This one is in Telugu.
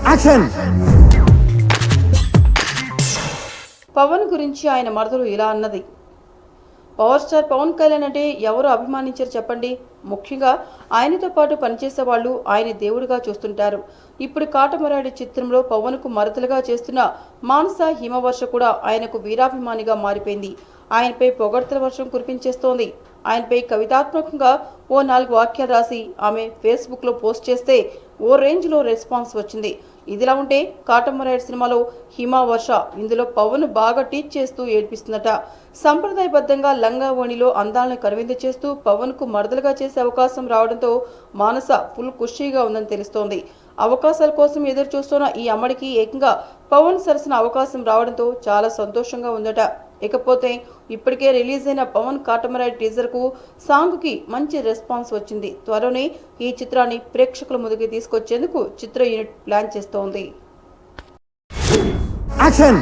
యాక్షన్. పవన్ గురించి ఆయన మరదలు ఇలా అన్నది. పవర్ స్టార్ పవన్ కళ్యాణ్ అంటే ఎవరు అభిమానించారు చెప్పండి. ముఖ్యంగా ఆయనతో పాటు పనిచేసే వాళ్ళు ఆయన దేవుడిగా చూస్తుంటారు. ఇప్పుడు కాటమరాయుడు చిత్రంలో పవన్ కు మరదలుగా చేస్తున్న మానస హిమవర్ష కూడా ఆయనకు వీరాభిమానిగా మారిపోయింది. ఆయనపై పొగడ్తల వర్షం కురిపించేస్తోంది. ఆయనపై కవితాత్మకంగా ఓ 4 వాక్యాలు రాసి ఆమె ఫేస్బుక్ లో పోస్ట్ చేస్తే ఓ రేంజ్ లో రెస్పాన్స్ వచ్చింది. ఇదిలా ఉంటే కాటమరాయుడు సినిమాలో హిమవర్ష ఇందులో పవన్ బాగా టీచ్ చేస్తూ ఏడ్పిస్తుందట. సంప్రదాయబద్ధంగా లంగా ఓణిలో అందాలను కనువిందు చేస్తూ పవన్ కు మరదలుగా చేసే అవకాశం రావడంతో మానస ఫుల్ ఖుషీగా ఉందని తెలుస్తోంది. అవకాశాల కోసం ఎదురు చూస్తున్న ఈ అమ్మడికి ఏకంగా పవన్ సరసన అవకాశం రావడంతో చాలా సంతోషంగా ఉందట. ఇకపోతే ఇప్పటికే రిలీజ్ అయిన పవన్ కాటమరాయుడు టీజర్ కు సాంగ్ కి మంచి రెస్పాన్స్ వచ్చింది. త్వరలోనే ఈ చిత్రాన్ని ప్రేక్షకుల ముందుకు తీసుకొచ్చేందుకు చిత్ర యూనిట్ ప్లాన్ చేస్తోంది. యాక్షన్.